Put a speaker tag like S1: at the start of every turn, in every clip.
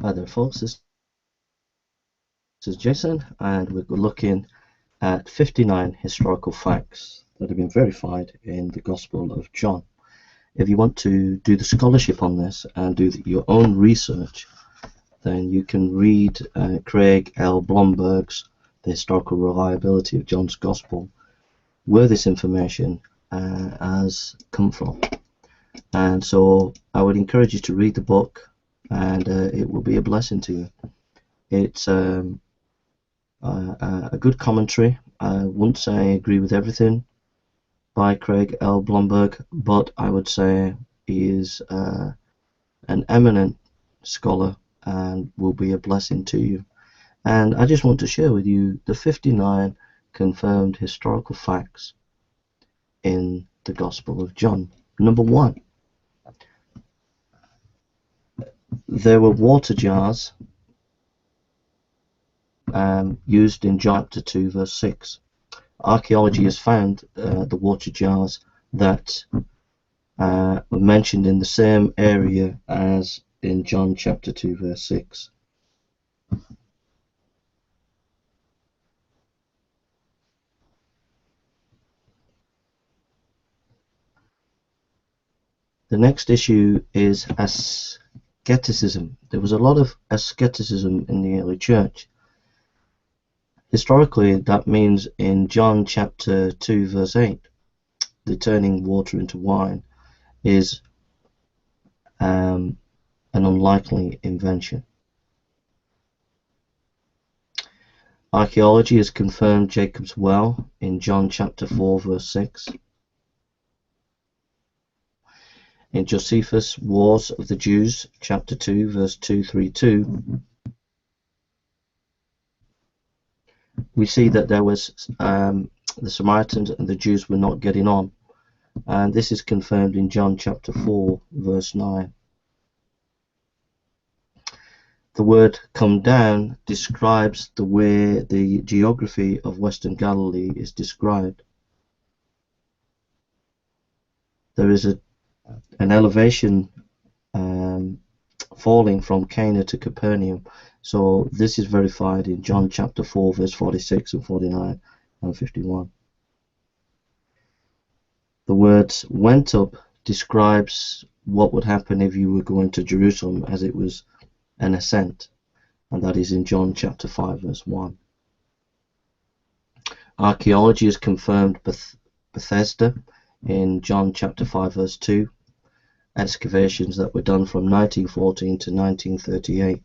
S1: Hi there folks, this is Jason and we're looking at 59 historical facts that have been verified in the Gospel of John. If you want to do the scholarship on this and do your own research, then you can read Craig L. Blomberg's The Historical Reliability of John's Gospel, where this information has come from. And so I would encourage you to read the book, and it will be a blessing to you. It's a good commentary. I wouldn't say I agree with everything by Craig L. Blomberg, but I would say he is an eminent scholar and will be a blessing to you. And I just want to share with you the 59 confirmed historical facts in the Gospel of John. Number 1. There were water jars used in John chapter 2 verse 6. Archaeology has found the water jars that were mentioned in the same area as in John chapter 2 verse 6. The next issue is asceticism. There was a lot of asceticism in the early church. Historically, that means in John chapter 2 verse 8, the turning water into wine is an unlikely invention. Archaeology has confirmed Jacob's well in John chapter 4 verse 6. In Josephus' Wars of the Jews chapter 2 verse 232, we see that there was the Samaritans and the Jews were not getting on, and this is confirmed in John chapter 4 verse 9. The word come down describes the way the geography of Western Galilee is described. There is an elevation falling from Cana to Capernaum. So this is verified in John chapter 4 verse 46 and 49 and 51. The words went up describes what would happen if you were going to Jerusalem, as it was an ascent, and that is in John chapter 5 verse 1. Archaeology has confirmed Bethesda in John chapter 5 verse 2, excavations that were done from 1914 to 1938.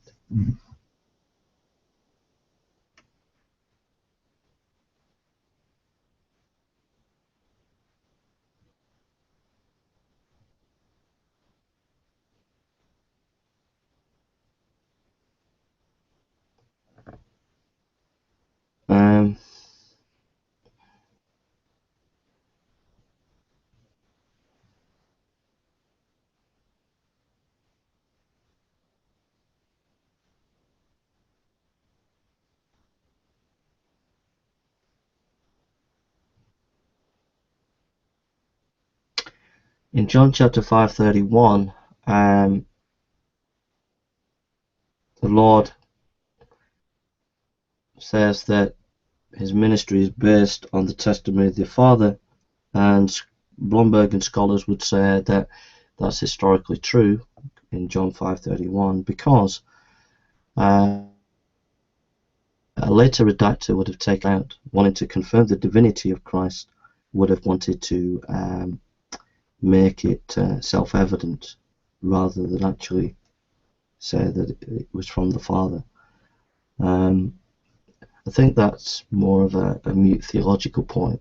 S1: In John chapter 5:31, the Lord says that his ministry is based on the testimony of the Father, and Blomberg and scholars would say that that's historically true in John 5:31, because a later redactor would have taken out, wanting to confirm the divinity of Christ, would have wanted to make it self-evident rather than actually say that it was from the Father. I think that's more of a mute theological point.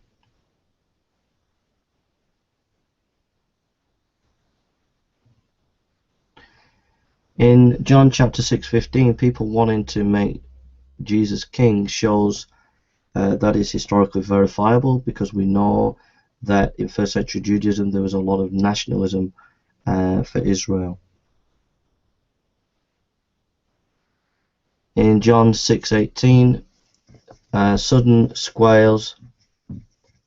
S1: In John chapter 6:15, people wanting to make Jesus king shows that is historically verifiable, because we know that in first century Judaism there was a lot of nationalism for Israel. In John 6:18, sudden squalls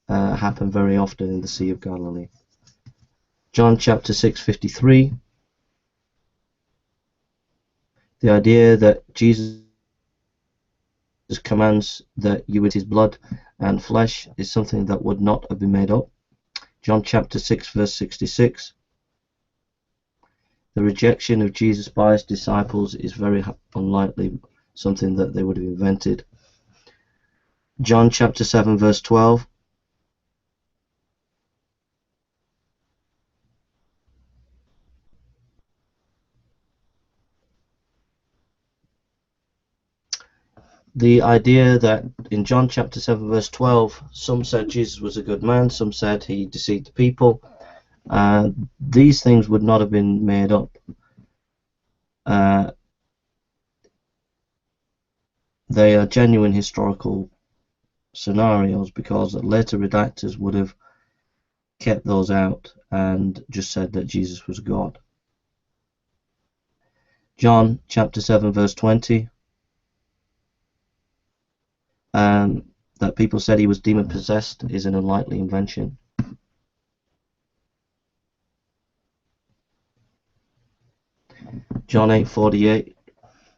S1: happen very often in the Sea of Galilee. John chapter 6:53, The idea that Jesus commands that you eat his blood and flesh is something that would not have been made up. John chapter 6 verse 66. The rejection of Jesus by his disciples is very unlikely something that they would have invented. John chapter 7 verse 12. The idea that in John chapter 7 verse 12, some said Jesus was a good man, some said he deceived the people. These things would not have been made up. They are genuine historical scenarios, because later redactors would have kept those out and just said that Jesus was God. John chapter 7 verse 20, that people said he was demon possessed is an unlikely invention. John 8:48,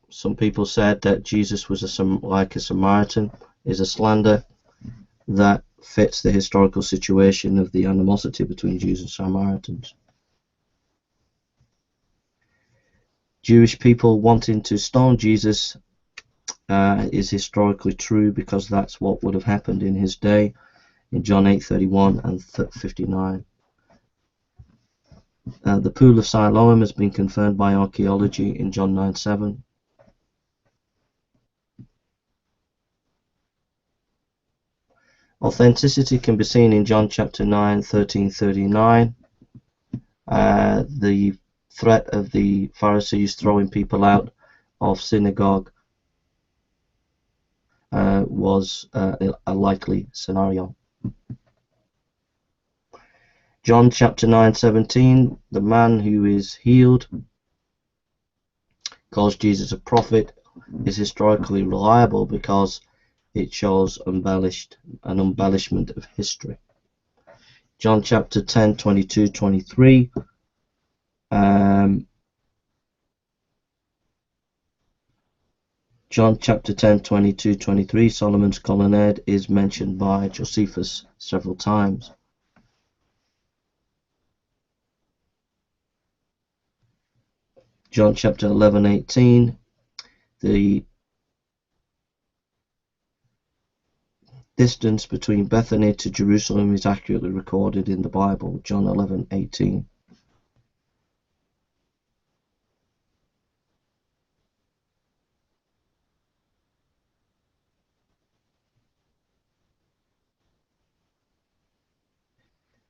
S1: some people said that Jesus was like a Samaritan, is a slander that fits the historical situation of the animosity between Jews and Samaritans. Jewish people wanting to stone Jesus is historically true, because that's what would have happened in his day in John 8:31 and 59. The pool of Siloam has been confirmed by archaeology in John 9:7. Authenticity can be seen in John chapter 9, 13:39. The threat of the Pharisees throwing people out of synagogue was a likely scenario. John chapter 9:17, the man who is healed calls Jesus a prophet, is historically reliable because it shows an embellishment of history. John chapter 10, 22, 23. John chapter 10, 22, 23, Solomon's colonnade is mentioned by Josephus several times. John chapter 11, 18, the distance between Bethany to Jerusalem is accurately recorded in the Bible, John 11, 18.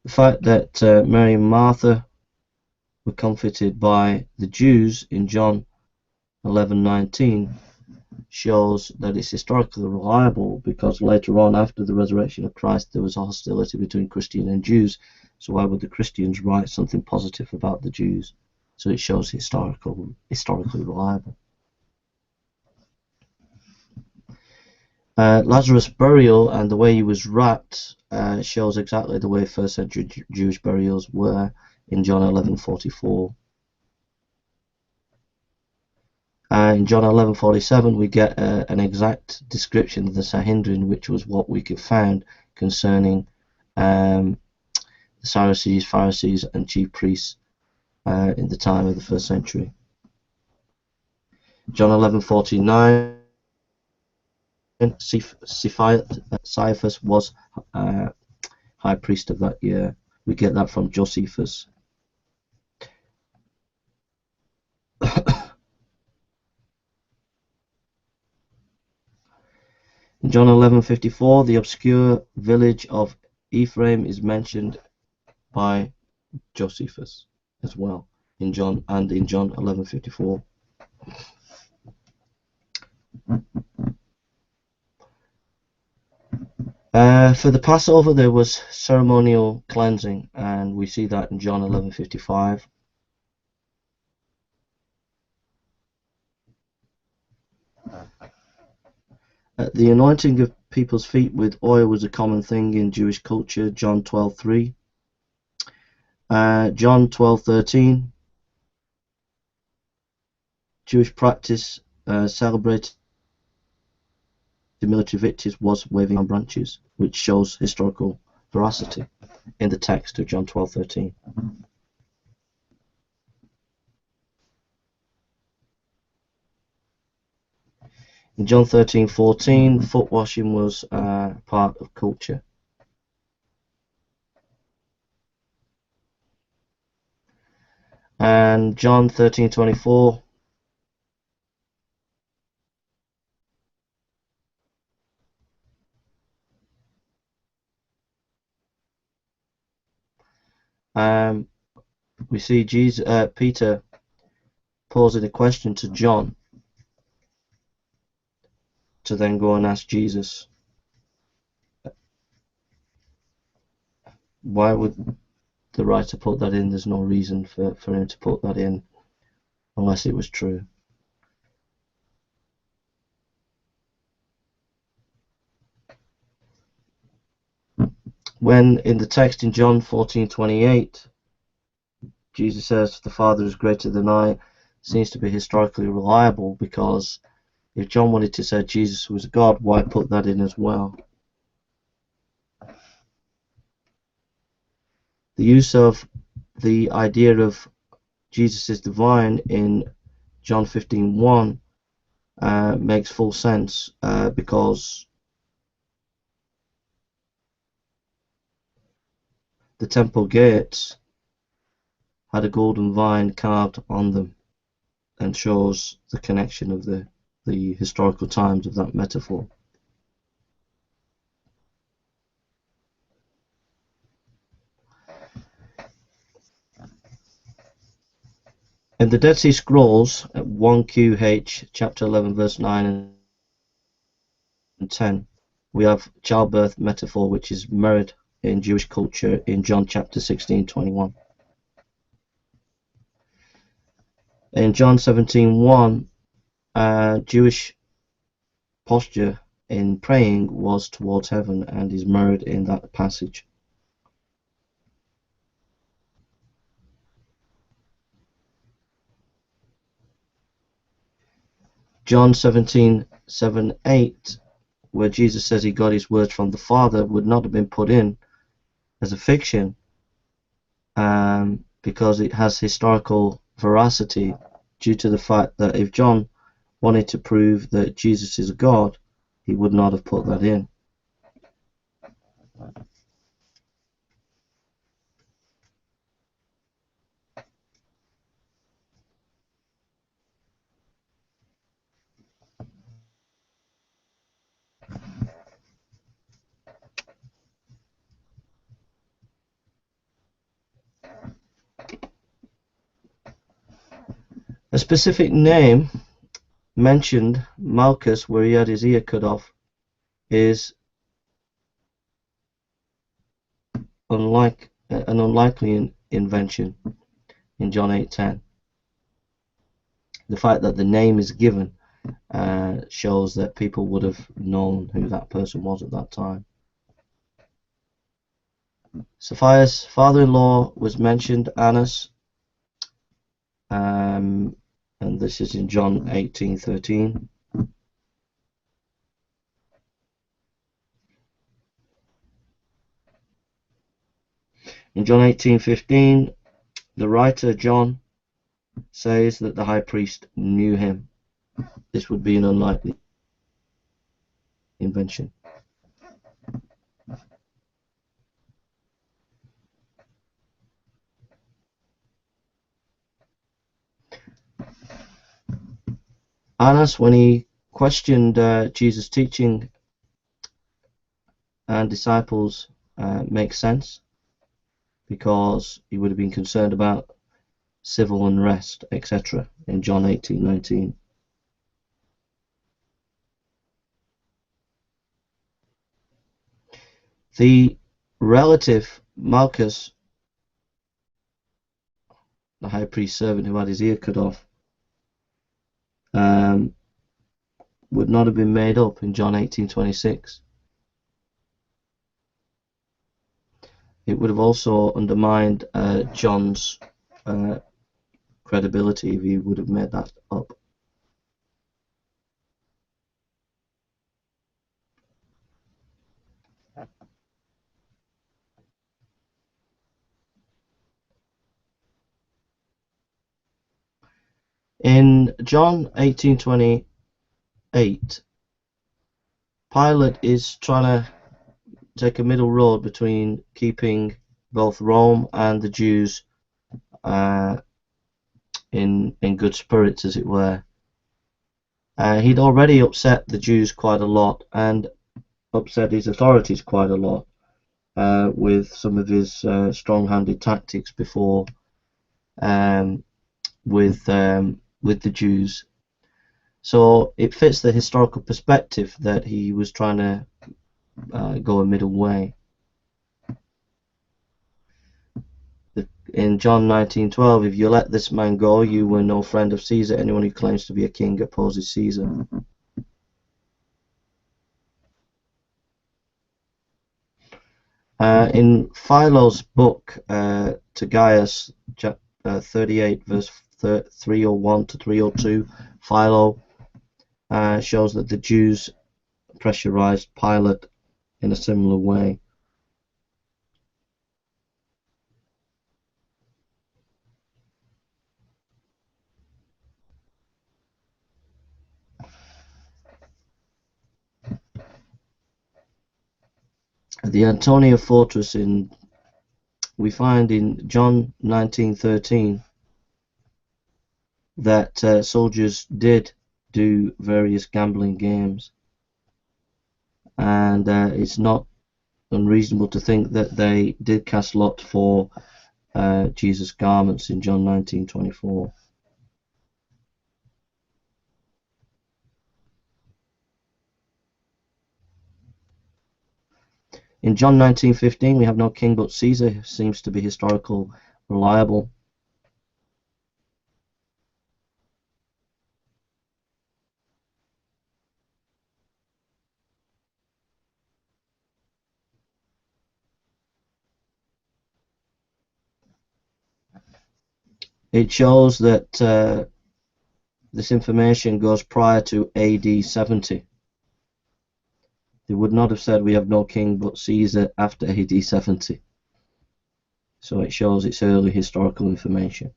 S1: The fact that Mary and Martha were comforted by the Jews in John 11:19 shows that it's historically reliable, because later on, after the resurrection of Christ, there was a hostility between Christians and Jews. So why would the Christians write something positive about the Jews? So it shows historically reliable. Lazarus' burial and the way he was wrapped shows exactly the way first century Jewish burials were in John 11:44. In John 11:47 we get an exact description of the Sanhedrin, which was what we could find concerning the Sadducees, Pharisees and chief priests in the time of the first century. John 11:49, Caiaphas was high priest of that year. We get that from Josephus. In John 11:54, the obscure village of Ephraim is mentioned by Josephus as well in John 11:54. For the Passover there was ceremonial cleansing, and we see that in John 11:55. The anointing of people's feet with oil was a common thing in Jewish culture, John 12:3. John 12:13. Jewish practice celebrated military victories was waving palm branches, which shows historical veracity in the text of John 12:13. In John 13:14, foot washing was part of culture. And John 13:24, we see Peter posing a question to John to then go and ask Jesus. Why would the writer put that in? There's no reason for him to put that in unless it was true. When in the text in John 14:28, Jesus says, "The Father is greater than I," seems to be historically reliable, because if John wanted to say Jesus was God, why put that in as well? The use of the idea of Jesus is divine in John 15:1 makes full sense, because the temple gates had a golden vine carved on them, and shows the connection of the historical times of that metaphor. In the Dead Sea Scrolls, at 1 QH, chapter 11, verse 9 and 10, we have childbirth metaphor, which is mirrored in Jewish culture in John chapter 16:21. In John 17:1, Jewish posture in praying was towards heaven, and is mirrored in that passage. John 17:7-8, where Jesus says he got his words from the Father, would not have been put in as a fiction, because it has historical veracity, due to the fact that if John wanted to prove that Jesus is God, he would not have put that in. A specific name mentioned, Malchus, where he had his ear cut off, is an unlikely invention in John 8:10. The fact that the name is given shows that people would have known who that person was at that time. Sapphira's father-in-law was mentioned, Annas, and this is in John 18:13. In John 18:15, the writer John says that the high priest knew him. This would be an unlikely invention. Annas, when he questioned Jesus' teaching and disciples, makes sense, because he would have been concerned about civil unrest, etc. in John 18:19. The relative Malchus, the high priest's servant who had his ear cut off, would not have been made up in John 18:26. It would have also undermined John's credibility if he would have made that up. In John 18:28, Pilate is trying to take a middle road between keeping both Rome and the Jews in good spirits, as it were. He'd already upset the Jews quite a lot and upset his authorities quite a lot with some of his strong-handed tactics before with the Jews. So it fits the historical perspective that he was trying to go a middle way. In John 19:12, if you let this man go, you were no friend of Caesar. Anyone who claims to be a king opposes Caesar. In Philo's book, to Gaius, chapter 38, verse 301 to 302, Philo shows that the Jews pressurized Pilate in a similar way. The Antonia fortress we find in John 19:13 that soldiers did do various gambling games, and it's not unreasonable to think that they did cast lot for Jesus' garments in John 19:24. In John 19:15, we have no king but Caesar. Seems to be historical reliable. It shows that this information goes prior to AD 70. They would not have said we have no king but Caesar after AD 70. So it shows it's early historical information.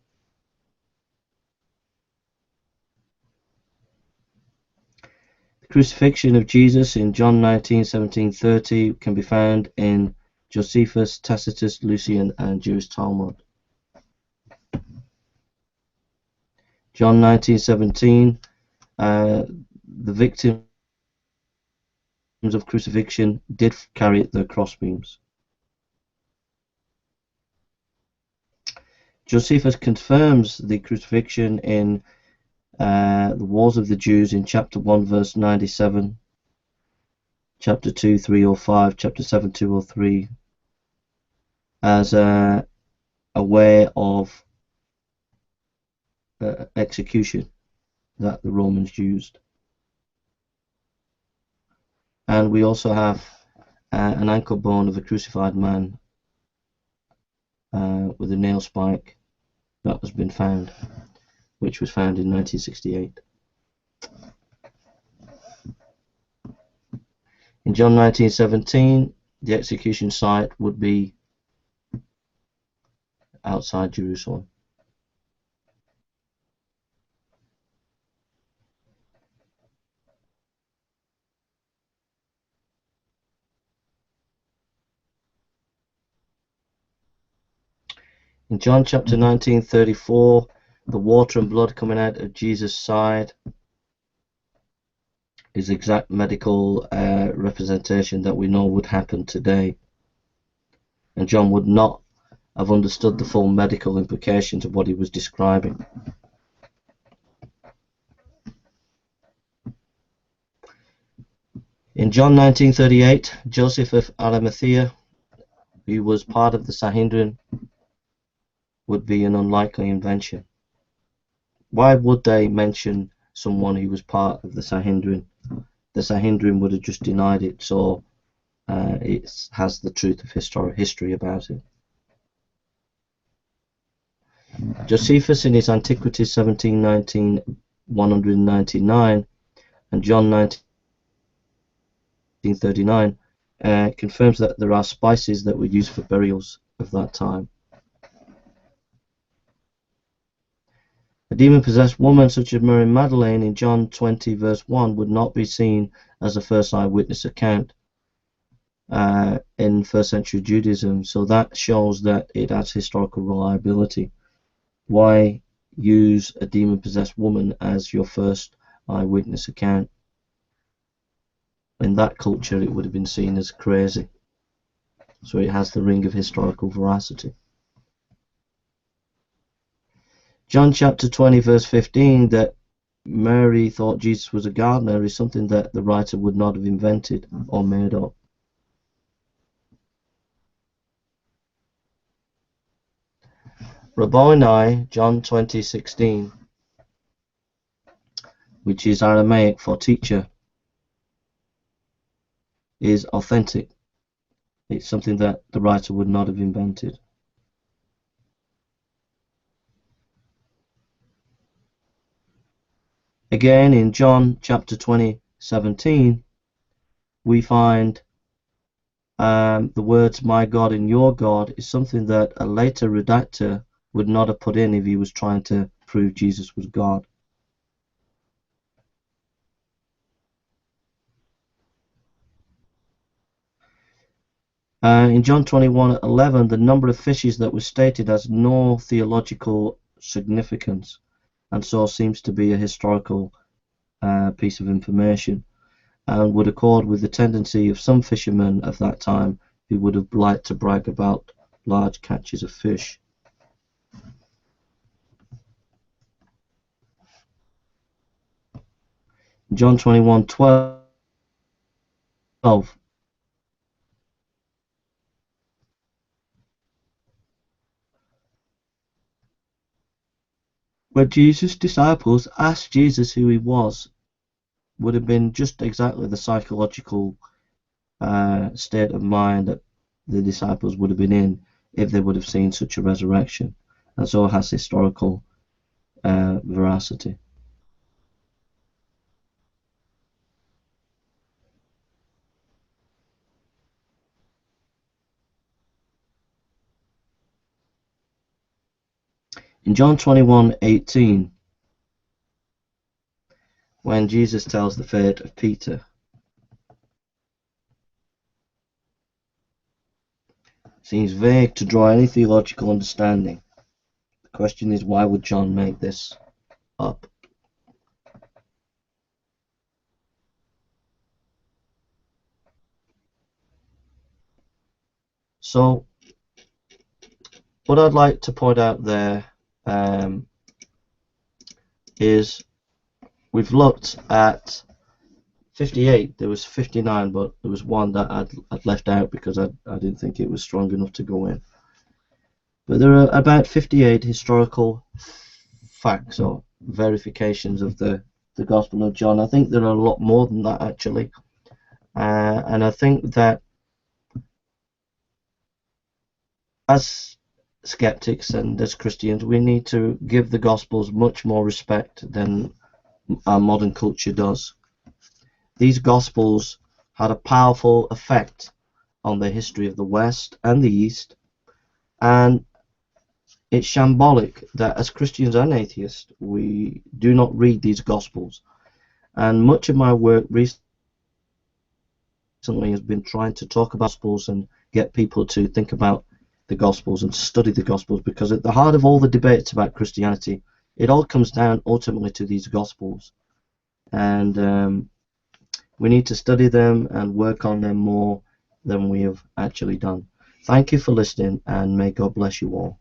S1: The crucifixion of Jesus in John 19:17-30 can be found in Josephus, Tacitus, Lucian, and Jewish Talmud. John 19:17, the victims of crucifixion did carry the crossbeams. Josephus confirms the crucifixion in the Wars of the Jews in chapter 1 verse 97, chapter 2 305, chapter 7 203 as a way of execution that the Romans used. And we also have an ankle bone of a crucified man with a nail spike that has been found, which was found in 1968. In John 19:17, the execution site would be outside Jerusalem. In John chapter 19:34, the water and blood coming out of Jesus' side is exact medical representation that we know would happen today. And John would not have understood the full medical implications of what he was describing. In John 19:38, Joseph of Arimathea, who was part of the Sanhedrin, would be an unlikely invention. Why would they mention someone who was part of the Sanhedrin? The Sanhedrin would have just denied it, so it has the truth of history about it. Josephus in his Antiquities 1719 199 and John 1939 confirms that there are spices that were used for burials of that time. A demon-possessed woman such as Mary Magdalene in John 20 verse 1 would not be seen as a first eyewitness account in first century Judaism, so that shows that it has historical reliability. Why use a demon-possessed woman as your first eyewitness account? In that culture it would have been seen as crazy, so it has the ring of historical veracity. John chapter 20 verse 15, that Mary thought Jesus was a gardener, is something that the writer would not have invented or made up. Rabboni, John 20:16, which is Aramaic for teacher, is authentic. It's something that the writer would not have invented. Again, in John chapter 20:17, we find the words "my God and your God" is something that a later redactor would not have put in if he was trying to prove Jesus was God. In John 21:11, the number of fishes that was stated has no theological significance, and so seems to be a historical piece of information, and would accord with the tendency of some fishermen of that time who would have liked to brag about large catches of fish. John 21:12, when Jesus' disciples asked Jesus who he was, would have been just exactly the psychological state of mind that the disciples would have been in if they would have seen such a resurrection, and so it has historical veracity. In John 21:18, when Jesus tells the fate of Peter, seems vague to draw any theological understanding. The question is, why would John make this up? So, what I'd like to point out there is we've looked at 58. There was 59, but there was one that I'd left out because I didn't think it was strong enough to go in. But there are about 58 historical facts or verifications of the Gospel of John. I think there are a lot more than that, actually. And I think that as skeptics and as Christians, we need to give the Gospels much more respect than our modern culture does. These Gospels had a powerful effect on the history of the West and the East, and it's shambolic that as Christians and atheists we do not read these Gospels. And much of my work recently has been trying to talk about Gospels and get people to think about the Gospels and study the Gospels, because at the heart of all the debates about Christianity, it all comes down ultimately to these Gospels, and we need to study them and work on them more than we have actually done. Thank you for listening, and may God bless you all.